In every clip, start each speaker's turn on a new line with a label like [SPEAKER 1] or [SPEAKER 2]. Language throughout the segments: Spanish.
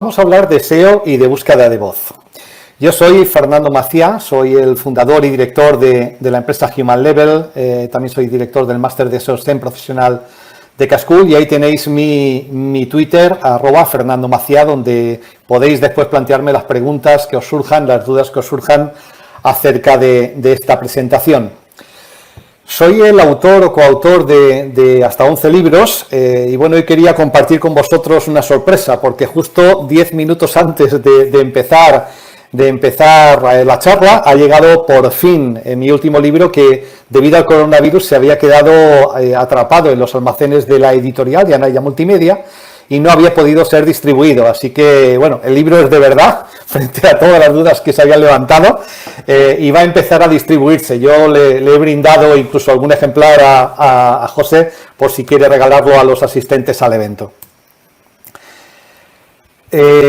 [SPEAKER 1] Vamos a hablar de SEO y de búsqueda de voz. Yo soy Fernando Maciá, soy el fundador y director de la empresa Human Level, también soy director del máster de SEO profesional de Cascool y ahí tenéis mi Twitter, @FernandoMaciá, donde podéis después plantearme las preguntas que os surjan, las dudas que os surjan acerca de esta presentación. Soy el autor o coautor de hasta 11 libros y bueno, hoy quería compartir con vosotros una sorpresa porque justo 10 minutos antes de empezar la charla ha llegado por fin mi último libro que debido al coronavirus se había quedado atrapado en los almacenes de la editorial de Anaya Multimedia y no había podido ser distribuido, así que bueno, el libro es de verdad, frente a todas las dudas que se habían levantado, y va a empezar a distribuirse. Yo le he brindado incluso algún ejemplar a José por si quiere regalarlo a los asistentes al evento.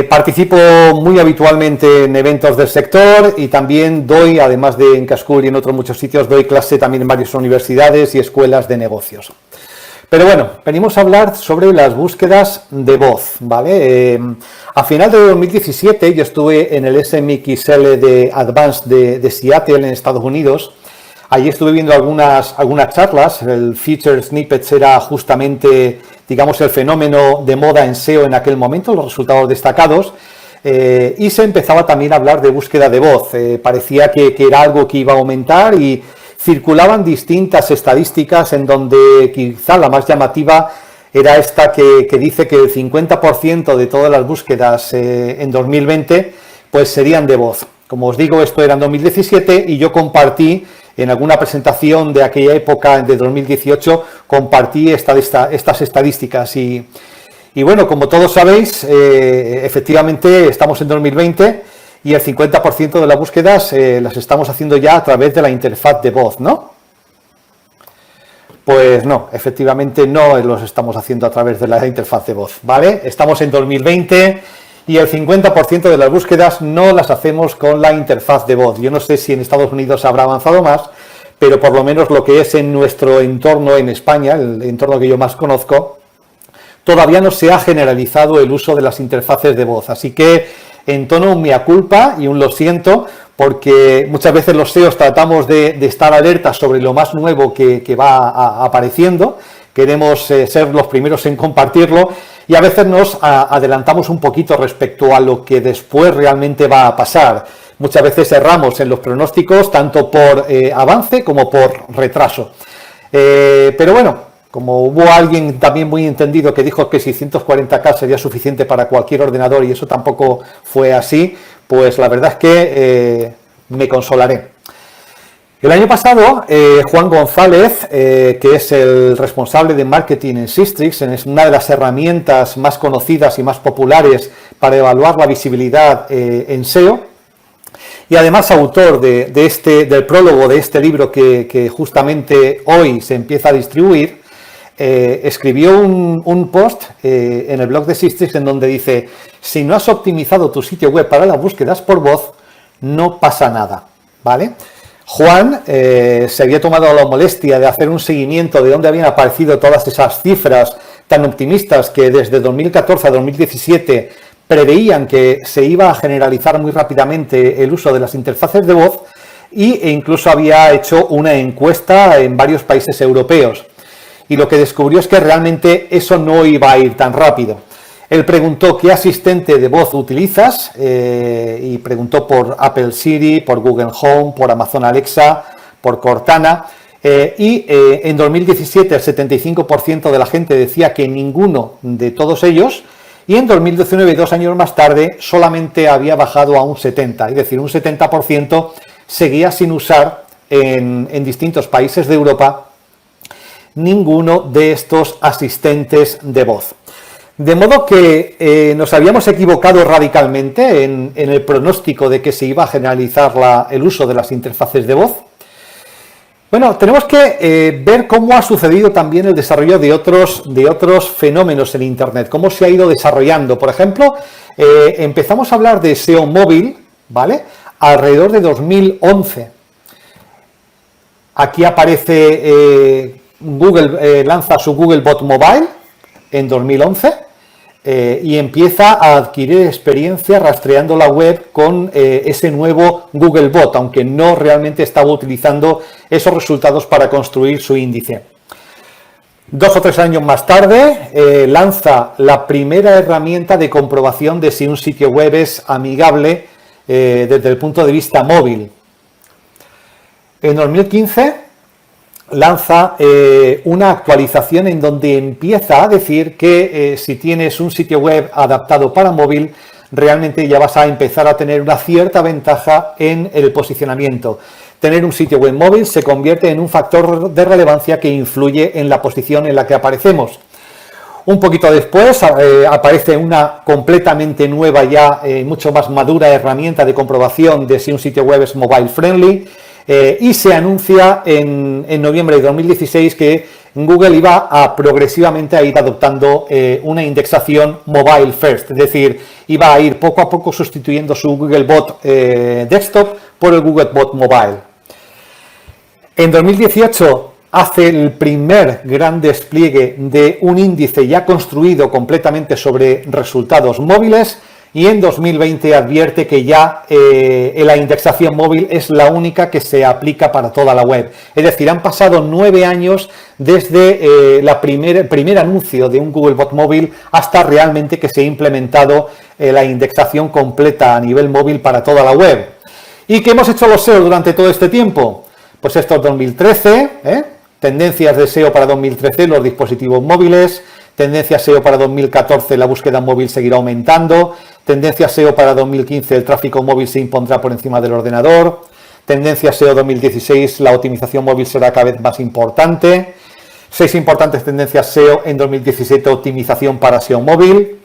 [SPEAKER 1] Participo muy habitualmente en eventos del sector y también doy, además de en Cascool y en otros muchos sitios, doy clase también en varias universidades y escuelas de negocios. Pero bueno, venimos a hablar sobre las búsquedas de voz, ¿vale? A final de 2017 yo estuve en el SMXL de Advanced de Seattle, en Estados Unidos. Allí estuve viendo algunas charlas. El Feature Snippets era justamente, digamos, el fenómeno de moda en SEO en aquel momento, los resultados destacados. Y se empezaba también a hablar de búsqueda de voz. Parecía que era algo que iba a aumentar y circulaban distintas estadísticas en donde quizá la más llamativa era esta que dice que el 50% de todas las búsquedas en 2020 pues serían de voz. Como os digo, esto era en 2017 y yo compartí en alguna presentación de aquella época, de 2018, compartí estas estadísticas y bueno, como todos sabéis, efectivamente estamos en 2020 y el 50% de las búsquedas las estamos haciendo ya a través de la interfaz de voz, ¿no? Pues no, efectivamente no los estamos haciendo a través de la interfaz de voz, ¿vale? Estamos en 2020 y el 50% de las búsquedas no las hacemos con la interfaz de voz. Yo no sé si en Estados Unidos habrá avanzado más, pero por lo menos lo que es en nuestro entorno en España, el entorno que yo más conozco, todavía no se ha generalizado el uso de las interfaces de voz. Así que en tono un mea culpa y un lo siento, porque muchas veces los SEOs tratamos de estar alertas sobre lo más nuevo que va apareciendo, queremos ser los primeros en compartirlo y a veces nos adelantamos un poquito respecto a lo que después realmente va a pasar. Muchas veces erramos en los pronósticos, tanto por avance como por retraso. Pero bueno, como hubo alguien también muy entendido que dijo que 640K sería suficiente para cualquier ordenador y eso tampoco fue así, pues la verdad es que me consolaré. El año pasado, Juan González, que es el responsable de marketing en Sistrix, es una de las herramientas más conocidas y más populares para evaluar la visibilidad en SEO, y además autor del prólogo de este libro que justamente hoy se empieza a distribuir, escribió un post en el blog de Sistrix en donde dice: si no has optimizado tu sitio web para las búsquedas por voz, no pasa nada, ¿vale? Juan se había tomado la molestia de hacer un seguimiento de dónde habían aparecido todas esas cifras tan optimistas que desde 2014 a 2017 preveían que se iba a generalizar muy rápidamente el uso de las interfaces de voz e incluso había hecho una encuesta en varios países europeos. Y lo que descubrió es que realmente eso no iba a ir tan rápido. Él preguntó qué asistente de voz utilizas y preguntó por Apple Siri, por Google Home, por Amazon Alexa, por Cortana. En 2017 el 75% de la gente decía que ninguno de todos ellos, y en 2019, 2 años más tarde, solamente había bajado a un 70%, es decir, un 70% seguía sin usar en distintos países de Europa ninguno de estos asistentes de voz. De modo que nos habíamos equivocado radicalmente en el pronóstico de que se iba a generalizar el uso de las interfaces de voz. Bueno, tenemos que ver cómo ha sucedido también el desarrollo de otros fenómenos en Internet, cómo se ha ido desarrollando. Por ejemplo, empezamos a hablar de SEO móvil, ¿vale?, alrededor de 2011. Aquí aparece Google lanza su Googlebot Mobile en 2011 y empieza a adquirir experiencia rastreando la web con ese nuevo Googlebot, aunque no realmente estaba utilizando esos resultados para construir su índice. 2 o 3 años más tarde lanza la primera herramienta de comprobación de si un sitio web es amigable desde el punto de vista móvil. En 2015 lanza una actualización en donde empieza a decir que si tienes un sitio web adaptado para móvil, realmente ya vas a empezar a tener una cierta ventaja en el posicionamiento. Tener un sitio web móvil se convierte en un factor de relevancia que influye en la posición en la que aparecemos. Un poquito después aparece una completamente nueva, ya mucho más madura herramienta de comprobación de si un sitio web es mobile friendly. Y se anuncia en noviembre de 2016 que Google iba a progresivamente a ir adoptando una indexación mobile first, es decir, iba a ir poco a poco sustituyendo su Googlebot desktop por el Googlebot mobile. En 2018 hace el primer gran despliegue de un índice ya construido completamente sobre resultados móviles. Y en 2020 advierte que ya la indexación móvil es la única que se aplica para toda la web. Es decir, han pasado 9 años desde el primer anuncio de un Googlebot móvil hasta realmente que se ha implementado la indexación completa a nivel móvil para toda la web. ¿Y qué hemos hecho los SEO durante todo este tiempo? Pues esto es 2013, tendencias de SEO para 2013, los dispositivos móviles. Tendencia SEO para 2014, la búsqueda móvil seguirá aumentando. Tendencia SEO para 2015, el tráfico móvil se impondrá por encima del ordenador. Tendencia SEO 2016, la optimización móvil será cada vez más importante. 6 importantes tendencias SEO en 2017, optimización para SEO móvil.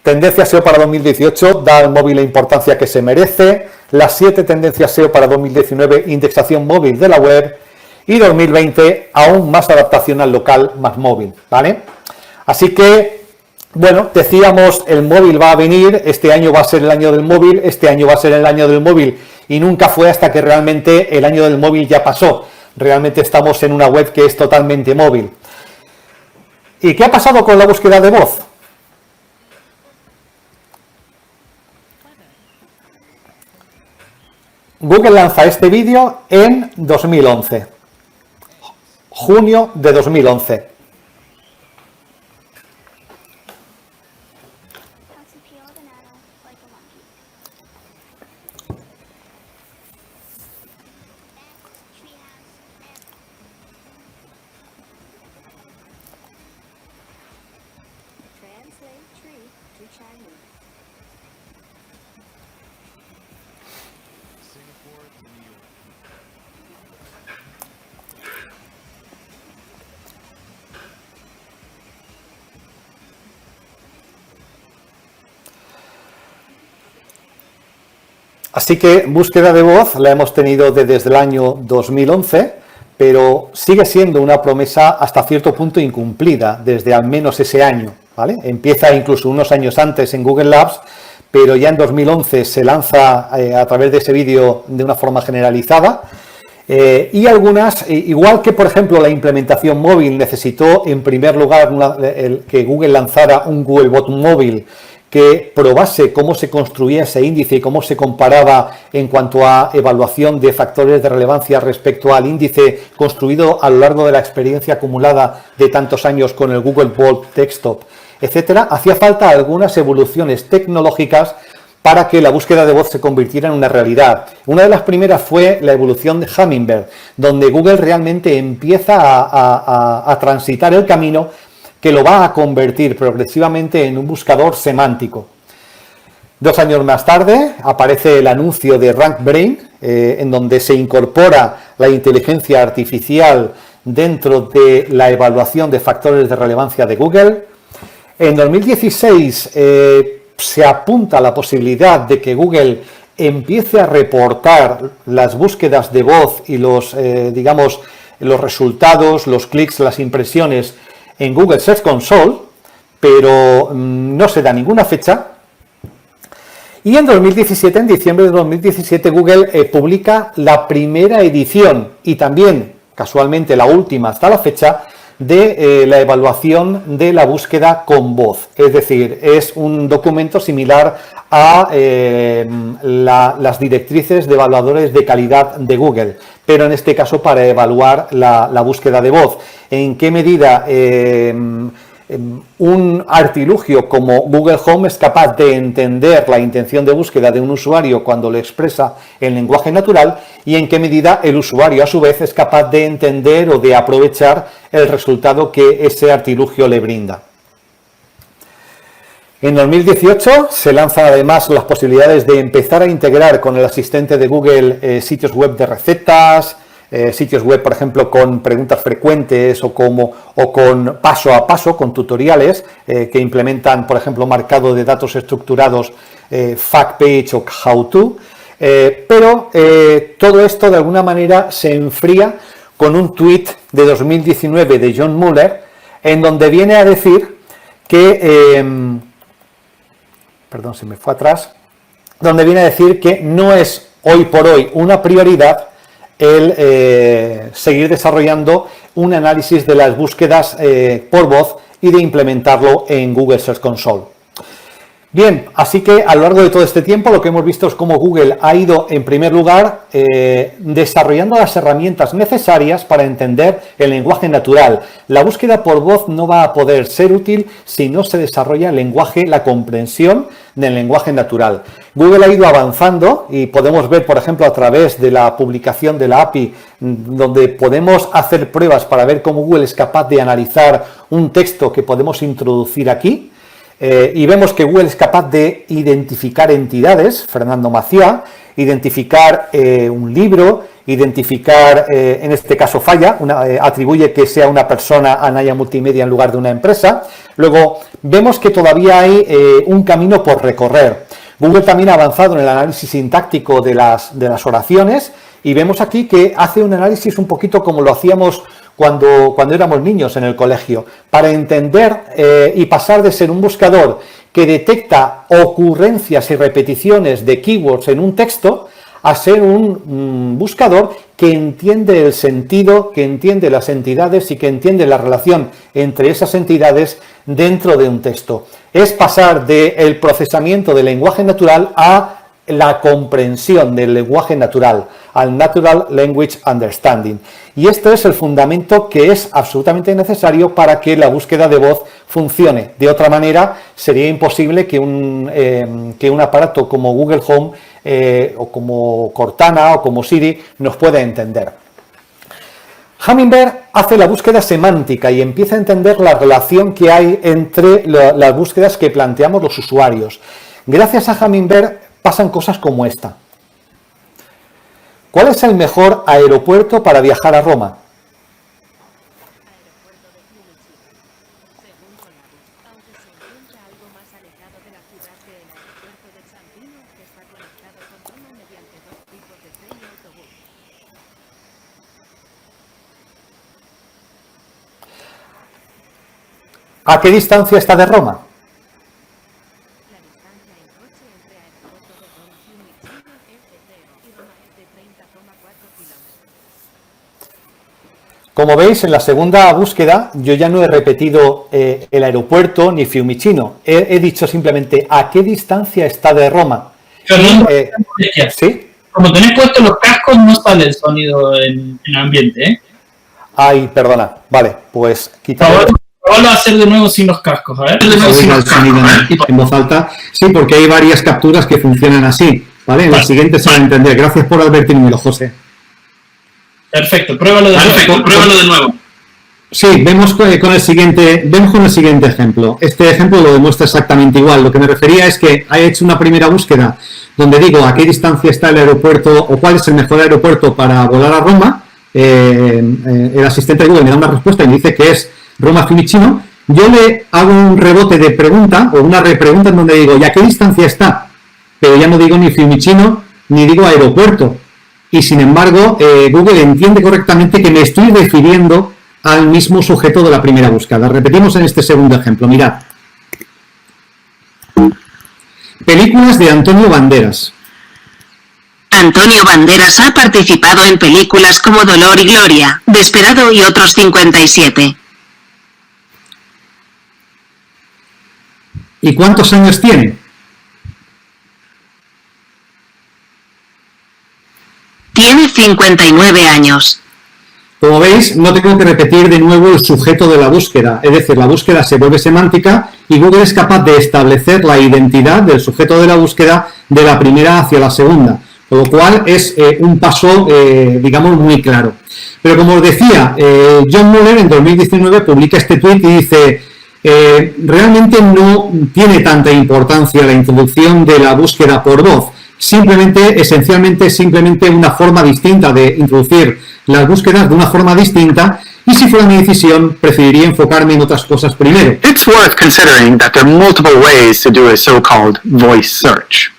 [SPEAKER 1] Tendencia SEO para 2018, da al móvil la importancia que se merece. Las 7 tendencias SEO para 2019, indexación móvil de la web. Y 2020, aún más adaptación al local más móvil, ¿vale? Así que, bueno, decíamos, el móvil va a venir, este año va a ser el año del móvil, este año va a ser el año del móvil, y nunca fue hasta que realmente el año del móvil ya pasó. Realmente estamos en una web que es totalmente móvil. ¿Y qué ha pasado con la búsqueda de voz? Google lanza este vídeo en 2011, junio de 2011. Así que búsqueda de voz la hemos tenido desde el año 2011, pero sigue siendo una promesa hasta cierto punto incumplida desde al menos ese año, ¿vale? Empieza incluso unos años antes en Google Labs, pero ya en 2011 se lanza a través de ese vídeo de una forma generalizada. Y algunas, igual que por ejemplo la implementación móvil necesitó en primer lugar que Google lanzara un Googlebot móvil que probase cómo se construía ese índice y cómo se comparaba en cuanto a evaluación de factores de relevancia respecto al índice construido a lo largo de la experiencia acumulada de tantos años con el Googlebot Desktop, etcétera. Hacía falta algunas evoluciones tecnológicas para que la búsqueda de voz se convirtiera en una realidad. Una de las primeras fue la evolución de Hummingbird, donde Google realmente empieza a transitar el camino que lo va a convertir progresivamente en un buscador semántico. 2 años más tarde aparece el anuncio de RankBrain, en donde se incorpora la inteligencia artificial dentro de la evaluación de factores de relevancia de Google. En 2016 se apunta a la posibilidad de que Google empiece a reportar las búsquedas de voz y los resultados, los clics, las impresiones en Google Search Console, pero no se da ninguna fecha. Y en 2017, en diciembre de 2017, Google publica la primera edición y también, casualmente, la última hasta la fecha, de la evaluación de la búsqueda con voz. Es decir, es un documento similar a las directrices de evaluadores de calidad de Google, pero en este caso para evaluar la búsqueda de voz. ¿En qué medida un artilugio como Google Home es capaz de entender la intención de búsqueda de un usuario cuando lo expresa en lenguaje natural, y en qué medida el usuario a su vez es capaz de entender o de aprovechar el resultado que ese artilugio le brinda? En 2018 se lanzan además las posibilidades de empezar a integrar con el asistente de Google sitios web de recetas, sitios web, por ejemplo, con preguntas frecuentes o con paso a paso, con tutoriales que implementan, por ejemplo, marcado de datos estructurados, fact page o how to, pero todo esto de alguna manera se enfría con un tuit de 2019 de John Mueller, en donde viene a decir que, perdón, se me fue atrás, donde viene a decir que no es hoy por hoy una prioridad el seguir desarrollando un análisis de las búsquedas por voz y de implementarlo en Google Search Console. Bien, así que a lo largo de todo este tiempo lo que hemos visto es cómo Google ha ido, en primer lugar, desarrollando las herramientas necesarias para entender el lenguaje natural. La búsqueda por voz no va a poder ser útil si no se desarrolla el lenguaje, la comprensión del lenguaje natural. Google ha ido avanzando y podemos ver, por ejemplo, a través de la publicación de la API, donde podemos hacer pruebas para ver cómo Google es capaz de analizar un texto que podemos introducir aquí. Y vemos que Google es capaz de identificar entidades, Fernando Maciá, identificar un libro, identificar, en este caso Falla, atribuye que sea una persona a Naya Multimedia en lugar de una empresa. Luego vemos que todavía hay un camino por recorrer. Google también ha avanzado en el análisis sintáctico de las oraciones, y vemos aquí que hace un análisis un poquito como lo hacíamos cuando éramos niños en el colegio, para entender y pasar de ser un buscador que detecta ocurrencias y repeticiones de keywords en un texto a ser un buscador que entiende el sentido, que entiende las entidades y que entiende la relación entre esas entidades dentro de un texto. Es pasar del procesamiento del lenguaje natural a la comprensión del lenguaje natural, al Natural Language Understanding. Y esto es el fundamento que es absolutamente necesario para que la búsqueda de voz funcione. De otra manera, sería imposible que un aparato como Google Home o como Cortana o como Siri nos pueda entender. Hummingbird hace la búsqueda semántica y empieza a entender la relación que hay entre las búsquedas que planteamos los usuarios. Gracias a Hummingbird pasan cosas como esta. ¿Cuál es el mejor aeropuerto para viajar a Roma? ¿A qué distancia está de Roma? Como veis, en la segunda búsqueda yo ya no he repetido el aeropuerto ni Fiumicino. He dicho simplemente a qué distancia está de Roma. ¿Sí?
[SPEAKER 2] Como tenés puestos los cascos, no sale el sonido en el ambiente, ¿eh?
[SPEAKER 1] Ay, perdona. Vale, pues quítalo.
[SPEAKER 2] Probalo a hacer de nuevo sin los cascos, a ver.
[SPEAKER 3] En voz alta. Sí, porque hay varias capturas que funcionan así, ¿vale? En la siguiente se va a entender. Gracias por advertirme, José.
[SPEAKER 2] Perfecto, pruébalo de nuevo.
[SPEAKER 3] Sí, vemos con el siguiente ejemplo. Este ejemplo lo demuestra exactamente igual. Lo que me refería es que he hecho una primera búsqueda donde digo a qué distancia está el aeropuerto o cuál es el mejor aeropuerto para volar a Roma. El asistente de Google me da una respuesta y me dice que es Roma Fiumicino. Yo le hago un rebote de pregunta o una repregunta en donde digo ¿y a qué distancia está? Pero ya no digo ni Fiumicino ni digo aeropuerto. Y sin embargo, Google entiende correctamente que me estoy refiriendo al mismo sujeto de la primera búsqueda. Repetimos en este segundo ejemplo, mirad. Películas de Antonio Banderas.
[SPEAKER 4] Antonio Banderas ha participado en películas como Dolor y Gloria, Desperado y otros 57.
[SPEAKER 3] ¿Y cuántos años tiene?
[SPEAKER 4] Tiene 59 años.
[SPEAKER 3] Como veis, no tengo que repetir de nuevo el sujeto de la búsqueda, es decir, la búsqueda se vuelve semántica y Google es capaz de establecer la identidad del sujeto de la búsqueda de la primera hacia la segunda, con lo cual es un paso, digamos, muy claro. Pero como os decía, John Mueller en 2019 publica este tweet y dice, realmente no tiene tanta importancia la introducción de la búsqueda por voz, esencialmente una forma distinta de introducir las búsquedas de una forma distinta, y si fuera mi decisión, preferiría enfocarme en otras cosas primero.
[SPEAKER 5] It's worth considering that there are multiple ways to do a so-called voice search.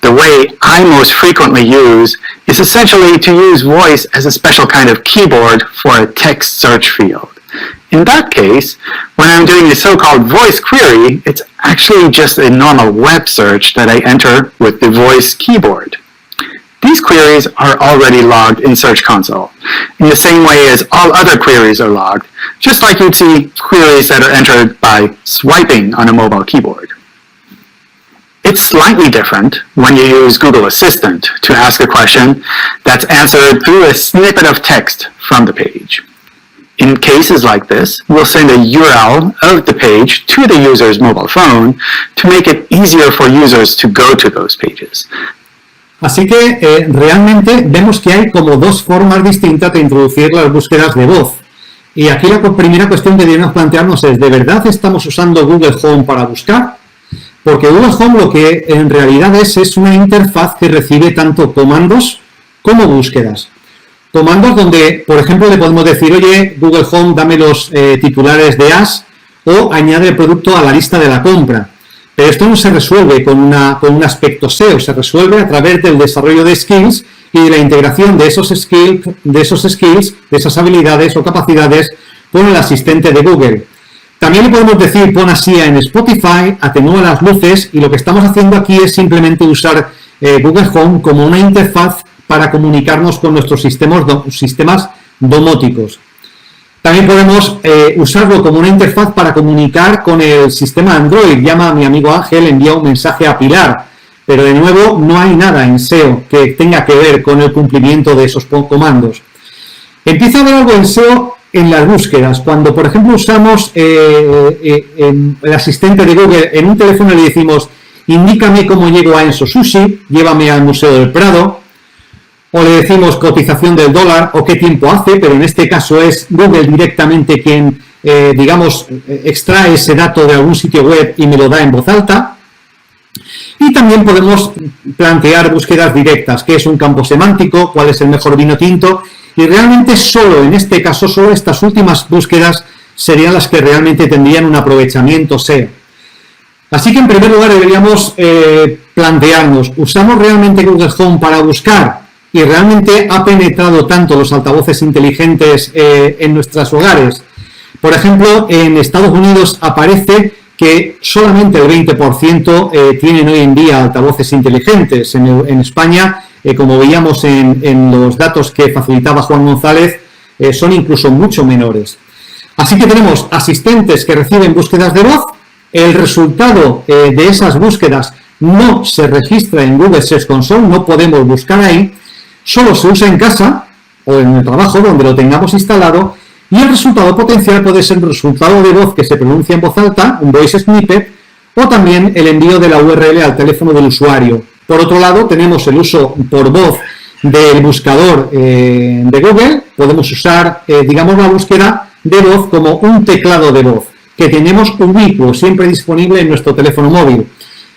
[SPEAKER 5] The way I most frequently use is essentially to use voice as a special kind of keyboard for a text search field. In that case, when I'm doing a so-called voice query, it's actually just a normal web search that I enter with the voice keyboard. These queries are already logged in Search Console, in the same way as all other queries are logged, just like you'd see queries that are entered by swiping on a mobile keyboard. It's slightly different when you use Google Assistant to ask a question that's answered through a snippet of text from the page. In cases like this, we'll send a URL of the page to the user's mobile phone to make it easier for users to go to those pages.
[SPEAKER 3] Así que realmente vemos que hay como dos formas distintas de introducir las búsquedas de voz. Y aquí la primera cuestión que debemos plantearnos es, ¿de verdad estamos usando Google Home para buscar? Porque Google Home lo que en realidad es una interfaz que recibe tanto comandos como búsquedas. Comandos donde, por ejemplo, le podemos decir, oye, Google Home, dame los titulares de As, o añade el producto a la lista de la compra. Pero esto no se resuelve con un aspecto SEO, se resuelve a través del desarrollo de skills y de la integración de esos skills, de esas habilidades o capacidades con el asistente de Google. También le podemos decir, pon así en Spotify, atenúa las luces, y lo que estamos haciendo aquí es simplemente usar Google Home como una interfaz para comunicarnos con nuestros sistemas domóticos. También podemos usarlo como una interfaz para comunicar con el sistema Android. Llama a mi amigo Ángel, envía un mensaje a Pilar. Pero de nuevo, no hay nada en SEO que tenga que ver con el cumplimiento de esos comandos. Empieza a haber algo en SEO en las búsquedas. Cuando, por ejemplo, usamos el asistente de Google en un teléfono y le decimos, indícame cómo llego a Enso Sushi, llévame al Museo del Prado, o le decimos cotización del dólar o qué tiempo hace, pero en este caso es Google directamente quien, extrae ese dato de algún sitio web y me lo da en voz alta. Y también podemos plantear búsquedas directas, qué es un campo semántico, cuál es el mejor vino tinto, y realmente solo en este caso, solo estas últimas búsquedas serían las que realmente tendrían un aprovechamiento SEO. Así que en primer lugar deberíamos plantearnos, ¿usamos realmente Google Home para buscar? Y realmente ha penetrado tanto los altavoces inteligentes en nuestros hogares. Por ejemplo, en Estados Unidos aparece que solamente el 20% tienen hoy en día altavoces inteligentes. En España, como veíamos en los datos que facilitaba Juan González, son incluso mucho menores. Así que tenemos asistentes que reciben búsquedas de voz. El resultado de esas búsquedas no se registra en Google Search Console, no podemos buscar ahí. Solo se usa en casa o en el trabajo donde lo tengamos instalado, y el resultado potencial puede ser el resultado de voz que se pronuncia en voz alta, un voice snippet, o también el envío de la URL al teléfono del usuario. Por otro lado, tenemos el uso por voz del buscador de Google. Podemos usar, la búsqueda de voz como un teclado de voz que tenemos ubicuo, siempre disponible en nuestro teléfono móvil.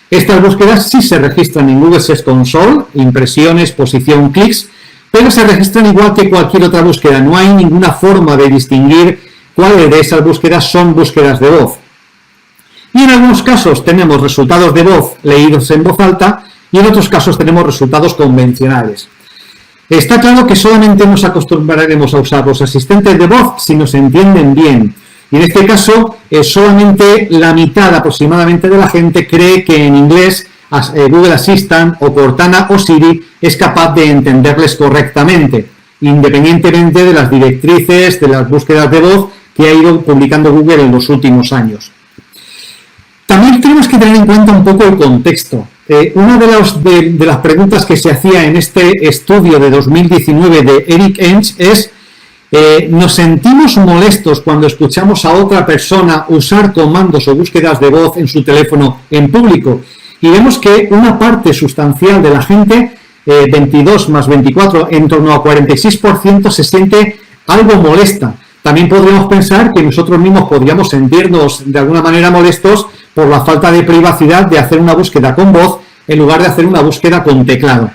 [SPEAKER 3] Estas búsquedas sí se registran en Google Search Console, impresiones, posición, clics, pero se registran igual que cualquier otra búsqueda. No hay ninguna forma de distinguir cuáles de esas búsquedas son búsquedas de voz. Y en algunos casos tenemos resultados de voz leídos en voz alta, y en otros casos tenemos resultados convencionales. Está claro que solamente nos acostumbraremos a usar los asistentes de voz si nos entienden bien. Y en este caso, solamente la mitad aproximadamente de la gente cree que en inglés Google Assistant o Cortana o Siri es capaz de entenderles correctamente, independientemente de las directrices, de las búsquedas de voz que ha ido publicando Google en los últimos años. También tenemos que tener en cuenta un poco el contexto. Una de las preguntas que se hacía en este estudio de 2019 de Eric Ench es: ¿nos sentimos molestos cuando escuchamos a otra persona usar comandos o búsquedas de voz en su teléfono en público? Y vemos que una parte sustancial de la gente, 22 más 24, en torno a 46%, se siente algo molesta. También podríamos pensar que nosotros mismos podríamos sentirnos de alguna manera molestos por la falta de privacidad de hacer una búsqueda con voz en lugar de hacer una búsqueda con teclado.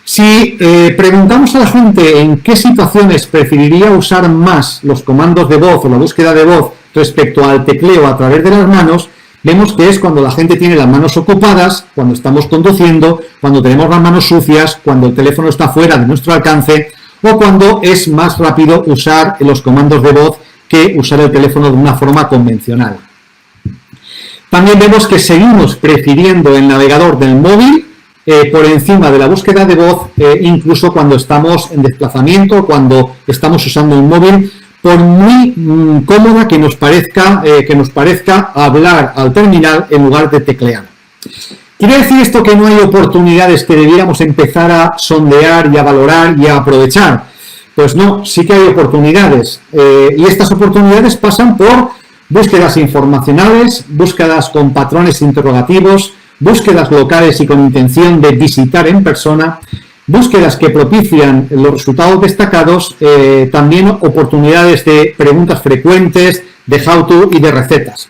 [SPEAKER 3] Si preguntamos a la gente en qué situaciones preferiría usar más los comandos de voz o la búsqueda de voz respecto al tecleo a través de las manos, vemos que es cuando la gente tiene las manos ocupadas, cuando estamos conduciendo, cuando tenemos las manos sucias, cuando el teléfono está fuera de nuestro alcance o cuando es más rápido usar los comandos de voz que usar el teléfono de una forma convencional. También vemos que seguimos prefiriendo el navegador del móvil por encima de la búsqueda de voz, incluso cuando estamos en desplazamiento, cuando estamos usando un móvil, por muy cómoda que nos parezca hablar al terminal en lugar de teclear. ¿Quiere decir esto que no hay oportunidades que debiéramos empezar a sondear y a valorar y a aprovechar? Pues no, sí que hay oportunidades. Y estas oportunidades pasan por búsquedas informacionales, búsquedas con patrones interrogativos, búsquedas locales y con intención de visitar en persona, búsquedas que propician los resultados destacados, también oportunidades de preguntas frecuentes, de how-to y de recetas.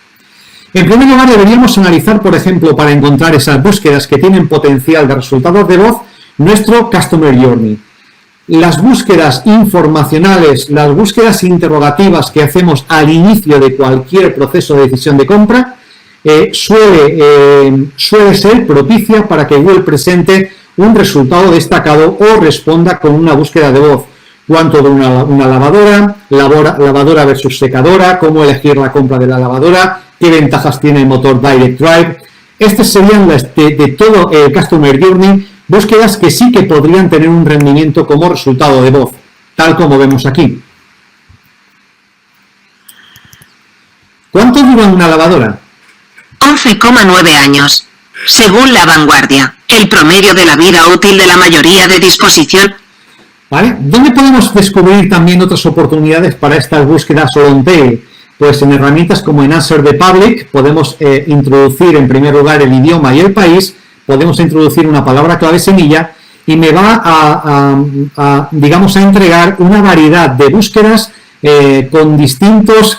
[SPEAKER 3] En primer lugar, deberíamos analizar, por ejemplo, para encontrar esas búsquedas que tienen potencial de resultados de voz, nuestro Customer Journey. Las búsquedas informacionales, las búsquedas interrogativas que hacemos al inicio de cualquier proceso de decisión de compra, suele ser propicia para que Google presente un resultado destacado o responda con una búsqueda de voz. Cuánto de una lavadora versus secadora, cómo elegir la compra de la lavadora, qué ventajas tiene el motor Direct Drive. Estas serían las de todo el Customer Journey, búsquedas que sí que podrían tener un rendimiento como resultado de voz, tal como vemos aquí. ¿Cuánto dura una lavadora?
[SPEAKER 4] 11,9 años. Según La Vanguardia, el promedio de la vida útil de la mayoría de disposiciones.
[SPEAKER 3] ¿Vale? ¿Dónde podemos descubrir también otras oportunidades para estas búsquedas long tail? Pues en herramientas como en Answer the Public podemos introducir en primer lugar el idioma y el país, podemos introducir una palabra clave semilla y me va a entregar una variedad de búsquedas con distintas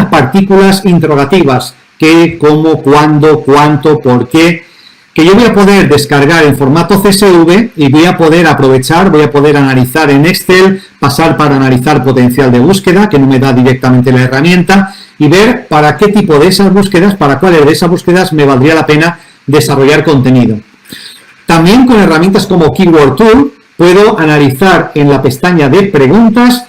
[SPEAKER 3] partículas interrogativas, qué, cómo, cuándo, cuánto, por qué, que yo voy a poder descargar en formato CSV y voy a poder aprovechar, voy a poder analizar en Excel, pasar para analizar potencial de búsqueda, que no me da directamente la herramienta, y ver para qué tipo de esas búsquedas, para cuáles de esas búsquedas me valdría la pena desarrollar contenido. También con herramientas como Keyword Tool puedo analizar en la pestaña de preguntas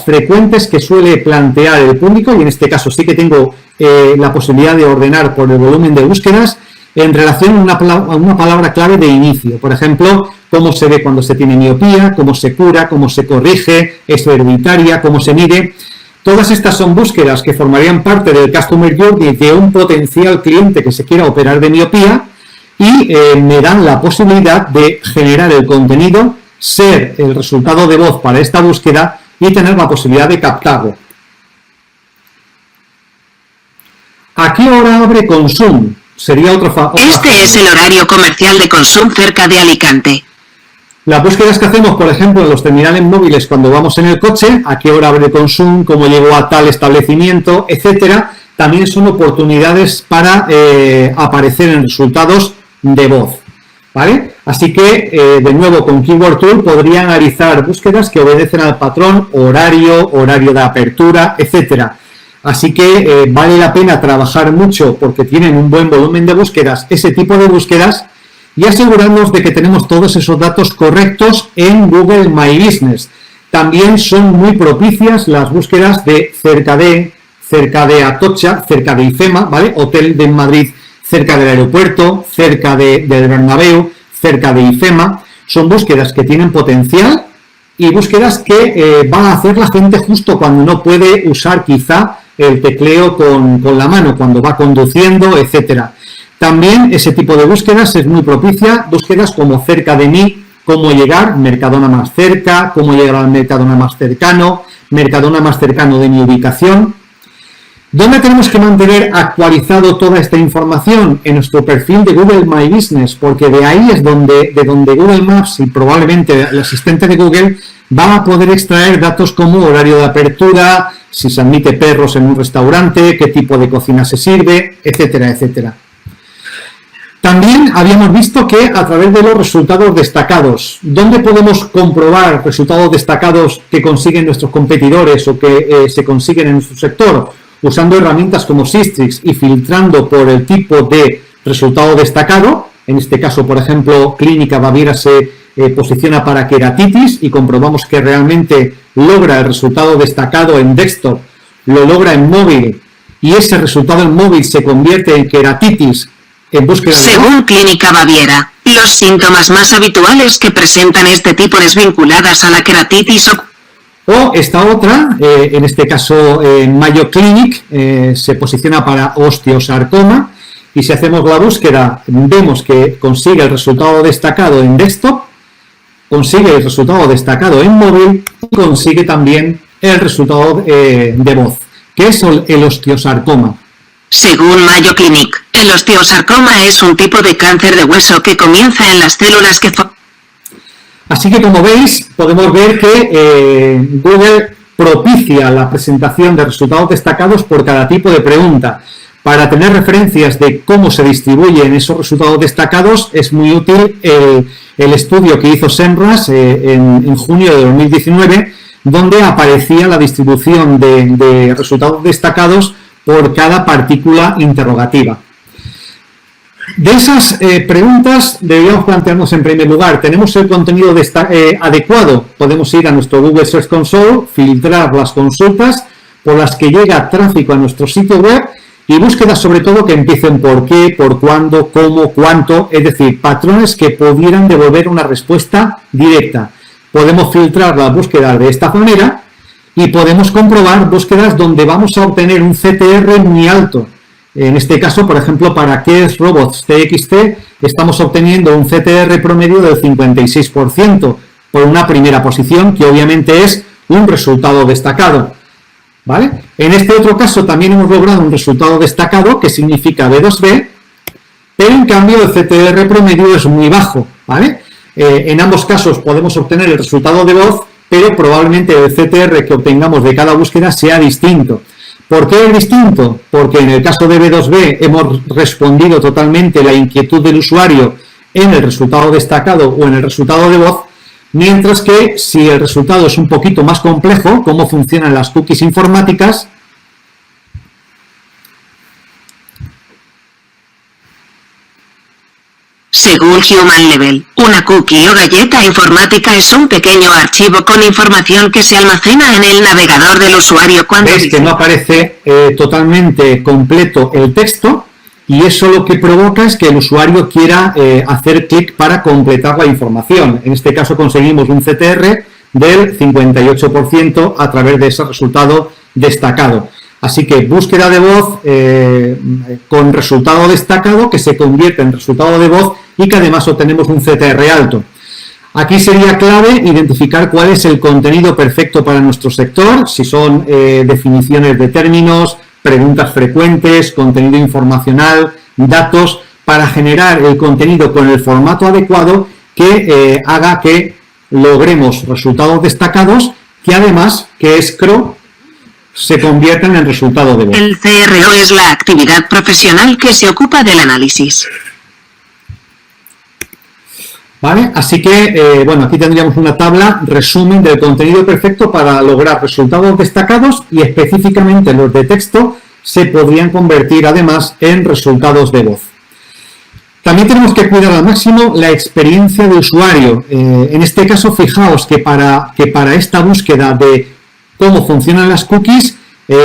[SPEAKER 3] frecuentes que suele plantear el público, y en este caso sí que tengo la posibilidad de ordenar por el volumen de búsquedas en relación a una palabra clave de inicio. Por ejemplo, cómo se ve cuando se tiene miopía, cómo se cura, cómo se corrige, es hereditaria, cómo se mide. Todas estas son búsquedas que formarían parte del Customer Journey de un potencial cliente que se quiera operar de miopía y me dan la posibilidad de generar el contenido, ser el resultado de voz para esta búsqueda y tener la posibilidad de captarlo. ¿A qué hora abre Consum? Sería otra
[SPEAKER 4] Este es el horario comercial de Consum cerca de Alicante.
[SPEAKER 3] Las búsquedas que hacemos, por ejemplo, en los terminales móviles cuando vamos en el coche, a qué hora abre Consum, cómo llegó a tal establecimiento, etcétera, también son oportunidades para aparecer en resultados de voz, ¿vale? Así que, de nuevo, con Keyword Tool podría analizar búsquedas que obedecen al patrón horario de apertura, etcétera. Así que vale la pena trabajar mucho porque tienen un buen volumen de búsquedas, ese tipo de búsquedas, y asegurarnos de que tenemos todos esos datos correctos en Google My Business. También son muy propicias las búsquedas de cerca de Atocha, cerca de IFEMA, ¿vale? Hotel de Madrid cerca del aeropuerto, cerca del Bernabéu, cerca de IFEMA. Son búsquedas que tienen potencial y búsquedas que va a hacer la gente justo cuando no puede usar quizá el tecleo con la mano cuando va conduciendo, etcétera. También ese tipo de búsquedas es muy propicia, búsquedas como cerca de mí, cómo llegar, Mercadona más cerca, cómo llegar al Mercadona más cercano de mi ubicación. ¿Dónde tenemos que mantener actualizado toda esta información? En nuestro perfil de Google My Business, porque de ahí es donde Google Maps y probablemente el asistente de Google va a poder extraer datos como horario de apertura, si se admite perros en un restaurante, qué tipo de cocina se sirve, etcétera, etcétera. También habíamos visto que a través de los resultados destacados, ¿dónde podemos comprobar resultados destacados que consiguen nuestros competidores o que se consiguen en nuestro sector? Usando herramientas como Sistrix y filtrando por el tipo de resultado destacado. En este caso, por ejemplo, Clínica Baviera se posiciona para queratitis y comprobamos que realmente logra el resultado destacado en desktop, lo logra en móvil y ese resultado en móvil se convierte en queratitis en búsqueda de...
[SPEAKER 4] Según Clínica Baviera, los síntomas más habituales que presentan este tipo es vinculadas a la queratitis
[SPEAKER 3] O esta otra, en este caso Mayo Clinic, se posiciona para osteosarcoma y si hacemos la búsqueda vemos que consigue el resultado destacado en desktop, consigue el resultado destacado en móvil y consigue también el resultado de voz, que es el osteosarcoma.
[SPEAKER 4] Según Mayo Clinic, el osteosarcoma es un tipo de cáncer de hueso que comienza en las células que...
[SPEAKER 3] Así que, como veis, podemos ver que Google propicia la presentación de resultados destacados por cada tipo de pregunta. Para tener referencias de cómo se distribuyen esos resultados destacados, es muy útil el estudio que hizo Semrush en junio de 2019, donde aparecía la distribución de resultados destacados por cada partícula interrogativa. De esas preguntas deberíamos plantearnos en primer lugar, ¿tenemos el contenido adecuado? Podemos ir a nuestro Google Search Console, filtrar las consultas por las que llega tráfico a nuestro sitio web y búsquedas sobre todo que empiecen por qué, por cuándo, cómo, cuánto, es decir, patrones que pudieran devolver una respuesta directa. Podemos filtrar las búsquedas de esta manera y podemos comprobar búsquedas donde vamos a obtener un CTR muy alto. En este caso, por ejemplo, para Keys Robots TXT estamos obteniendo un CTR promedio del 56% por una primera posición, que obviamente es un resultado destacado, ¿vale? En este otro caso también hemos logrado un resultado destacado, que significa B2B, pero en cambio el CTR promedio es muy bajo, ¿vale? En ambos casos podemos obtener el resultado de voz, pero probablemente el CTR que obtengamos de cada búsqueda sea distinto. ¿Por qué es distinto? Porque en el caso de B2B hemos respondido totalmente la inquietud del usuario en el resultado destacado o en el resultado de voz, mientras que si el resultado es un poquito más complejo, cómo funcionan las cookies informáticas,
[SPEAKER 4] Según Human Level, una cookie o galleta informática es un pequeño archivo con información que se almacena en el navegador del usuario cuando...
[SPEAKER 3] Ves que no aparece totalmente completo el texto y eso lo que provoca es que el usuario quiera hacer clic para completar la información. En este caso conseguimos un CTR del 58% a través de ese resultado destacado. Así que búsqueda de voz con resultado destacado que se convierte en resultado de voz y que además obtenemos un CTR alto. Aquí sería clave identificar cuál es el contenido perfecto para nuestro sector, si son definiciones de términos, preguntas frecuentes, contenido informacional, datos, para generar el contenido con el formato adecuado que haga que logremos resultados destacados que además que es CRO se convierten en resultado de voz.
[SPEAKER 4] El CRO es la actividad profesional que se ocupa del análisis.
[SPEAKER 3] ¿Vale? Así que, bueno, aquí tendríamos una tabla resumen del contenido perfecto para lograr resultados destacados y específicamente los de texto se podrían convertir además en resultados de voz. También tenemos que cuidar al máximo la experiencia de usuario. En este caso, fijaos que para esta búsqueda de cómo funcionan las cookies,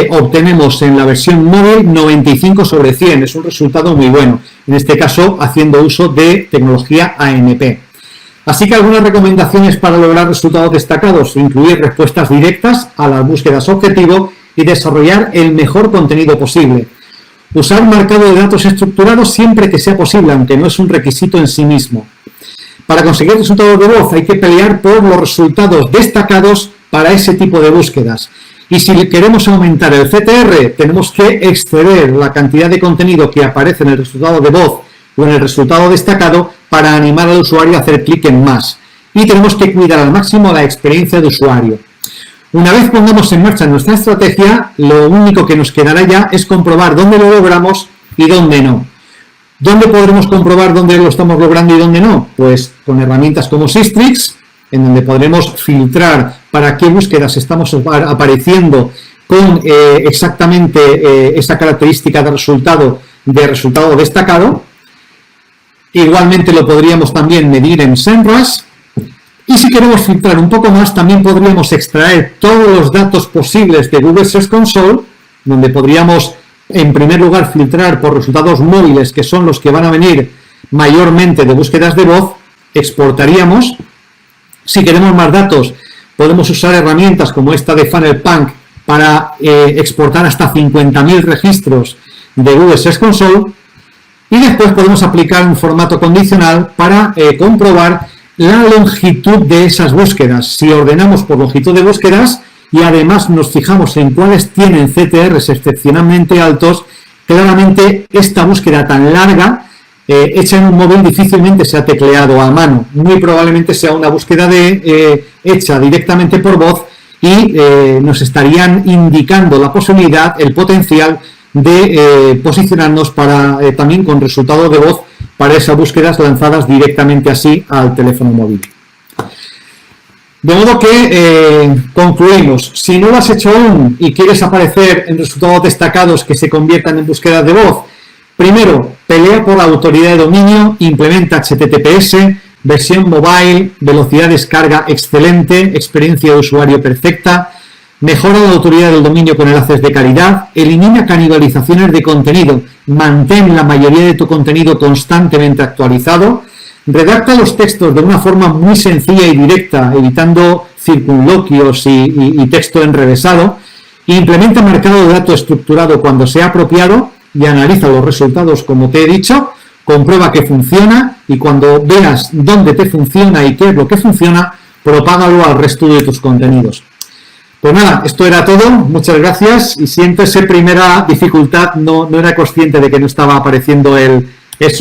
[SPEAKER 3] obtenemos en la versión móvil 95/100, es un resultado muy bueno, en este caso haciendo uso de tecnología ANP. Así que algunas recomendaciones para lograr resultados destacados, incluir respuestas directas a las búsquedas objetivo y desarrollar el mejor contenido posible. Usar marcado de datos estructurados siempre que sea posible, aunque no es un requisito en sí mismo. Para conseguir resultados de voz hay que pelear por los resultados destacados para ese tipo de búsquedas. Y si queremos aumentar el CTR, tenemos que exceder la cantidad de contenido que aparece en el resultado de voz o en el resultado destacado para animar al usuario a hacer clic en más. Y tenemos que cuidar al máximo la experiencia de usuario. Una vez pongamos en marcha nuestra estrategia, lo único que nos quedará ya es comprobar dónde lo logramos y dónde no. ¿Dónde podremos comprobar dónde lo estamos logrando y dónde no? Pues con herramientas como Sistrix, en donde podremos filtrar para qué búsquedas estamos apareciendo con exactamente esa característica de resultado destacado. Igualmente lo podríamos también medir en SEMrush. Y si queremos filtrar un poco más, también podríamos extraer todos los datos posibles de Google Search Console, donde podríamos, en primer lugar, filtrar por resultados móviles, que son los que van a venir mayormente de búsquedas de voz, exportaríamos. Si queremos más datos, podemos usar herramientas como esta de FunnelPunk para exportar hasta 50.000 registros de Google Search Console. Y después podemos aplicar un formato condicional para comprobar la longitud de esas búsquedas. Si ordenamos por longitud de búsquedas y además nos fijamos en cuáles tienen CTRs excepcionalmente altos, claramente esta búsqueda tan larga hecha en un móvil difícilmente se ha tecleado a mano. Muy probablemente sea una búsqueda hecha directamente por voz y nos estarían indicando la posibilidad, el potencial de posicionarnos para también con resultado de voz para esas búsquedas lanzadas directamente así al teléfono móvil. De modo que concluimos. Si no lo has hecho aún y quieres aparecer en resultados destacados que se conviertan en búsquedas de voz, primero, pelea por la autoridad de dominio, implementa HTTPS, versión mobile, velocidad de descarga excelente, experiencia de usuario perfecta, mejora la autoridad del dominio con enlaces de calidad, elimina canibalizaciones de contenido, mantén la mayoría de tu contenido constantemente actualizado, redacta los textos de una forma muy sencilla y directa, evitando circunloquios y texto enrevesado, implementa marcado de datos estructurado cuando sea apropiado y analiza los resultados como te he dicho, comprueba que funciona y cuando veas dónde te funciona y qué es lo que funciona, propágalo al resto de tus contenidos. Pues nada, esto era todo, muchas gracias y siento esa primera dificultad, no era consciente de que no estaba apareciendo el sonido.